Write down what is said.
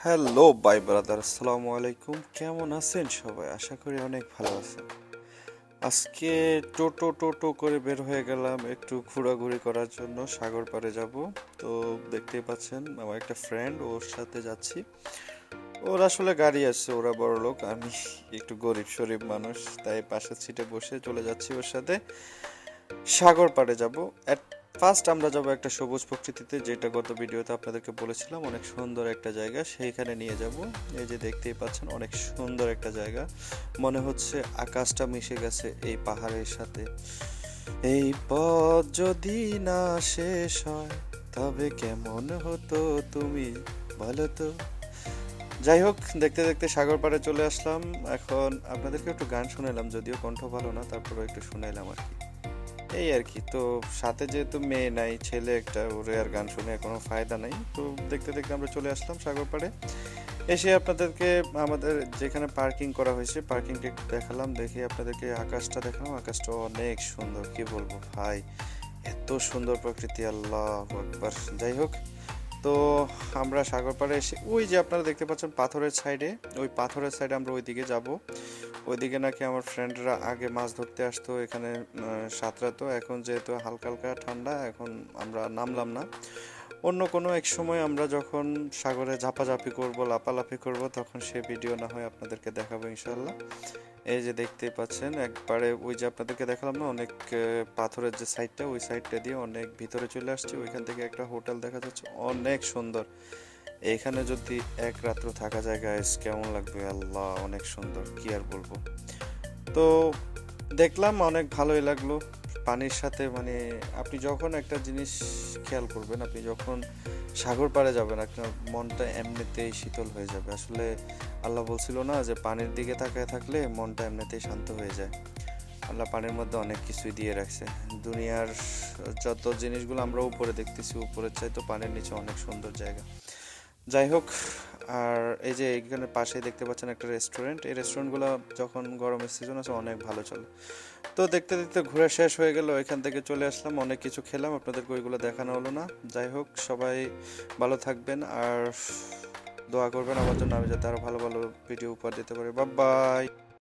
Hello bye brother, আসসালামু আলাইকুম। কেমন আছেন সবাই? আশা করি অনেক ভালো আছেন। আজকে টোটো টোটো করে বের হয়ে গেলাম একটু ঘোরাঘুরি করার জন্য, সাগর পাড়ে যাব। তো দেখতেই পাচ্ছেন আমার একটা ফ্রেন্ড, ওর সাথে যাচ্ছি। ওর আসলে গাড়ি আছে, ওরা বড় লোক, আমি একটু গরিব শরীফ মানুষ, তাই পাশের সিটে বসে চলে যাচ্ছি ওর সাথে। সাগর পাড়ে যাব। এট ফার্স্ট আমরা যাব একটা সবুজ প্রকৃতিতে, যেটা গত ভিডিওতে আপনাদেরকে বলেছিলাম, অনেক সুন্দর একটা জায়গা, সেইখানে নিয়ে যাব। এই যে দেখতেই পাচ্ছেন অনেক সুন্দর একটা জায়গা, মনে হচ্ছে আকাশটা মিশে গেছে এই পাহাড়ের সাথে। এই পথ যদি না শেষ হয় তবে কেমন হতো তুমি বলো তো। যাই হোক, দেখতে দেখতে সাগর পাড়ে চলে আসলাম। এখন আপনাদেরকে একটু গান শুনালাম, যদিও কণ্ঠ ভালো না, তারপরে একটু শুনাইলাম আর কি। এই আর কি। তো সাথে যেহেতু মেয়ে নাই, ছেলে একটা, ওরে আর গান শুনে কোনো ফায়দা নাই। তো দেখতে দেখতে আমরা চলে আসলাম সাগর পাড়ে। এসে আপনাদেরকে আমাদের যেখানে পার্কিং করা হয়েছে পার্কিংটা একটু দেখালাম, দেখে আপনাদেরকে আকাশটা দেখালাম। আকাশটা অনেক সুন্দর, কি বলবো ভাই, এত সুন্দর প্রকৃতি, আল্লাহ আকবার। যাই হোক, তো আমরা সাগর পাড়ে এসে ওই যে আপনারা দেখতে পাচ্ছেন পাথরের সাইডে, ওই পাথরের সাইডে আমরা ওইদিকে যাব। ওইদিকে নাকি আমার ফ্রেন্ডরা আগে মাছ ধরতে আসতো এখানে, সাঁতরাতো। এখন যেহেতু হালকা হালকা ঠান্ডা, এখন আমরা নামলাম না। অন্য কোনো এক সময় আমরা যখন সাগরে ঝাপাঝাপি করব, লাপালাপি করব, তখন সে ভিডিও না হয় আপনাদেরকে দেখাবো ইনশাল্লাহ। এই যে দেখতেই পাচ্ছেন একবারে ওই যে আপনাদেরকে দেখালাম না, অনেক পাথরের যে সাইডটা, ওই সাইডটা দিয়ে অনেক ভিতরে চলে আসছে। ওইখান থেকে একটা হোটেল দেখা যাচ্ছে, অনেক সুন্দর। এইখানে যদি এক রাত্র থাকা যায় গাইস, কেমন লাগবে আল্লাহ, অনেক সুন্দর, কি আর বলবো। তো দেখলাম, অনেক ভালোই লাগলো। পানির সাথে মানে আপনি যখন একটা জিনিস খেয়াল করবেন, আপনি যখন সাগর পাড়ে যাবেন আপনার মনটা এমনিতেই শীতল হয়ে যাবে। আসলে আল্লাহ বলছিল না যে পানির দিকে তাকায় থাকলে মনটা এমনিতেই শান্ত হয়ে যায়। আল্লাহ পানির মধ্যে অনেক কিছুই দিয়ে রাখছে। দুনিয়ার যত জিনিসগুলো আমরা উপরে দেখতেছি, উপরের চাইতে পানির নিচে অনেক সুন্দর জায়গা। যাই হোক, আর এই যে এখানে পাশে দেখতে পাচ্ছেন একটা রেস্টুরেন্ট, এই রেস্টুরেন্টগুলো যখন গরমের সিজন আছে অনেক ভালো চলে। তো দেখতে দেখতে ঘুরে শেষ হয়ে গেল, এখান থেকে চলে আসলাম, অনেক কিছু খেলাম, আপনাদেরকে ওইগুলো দেখানো হলো না। যাই হোক, সবাই ভালো থাকবেন আর দোয়া করবেন আমার জন্য, আমি যাতে আরো ভালো ভালো ভিডিও উপহার দিতে পারি। Bye bye.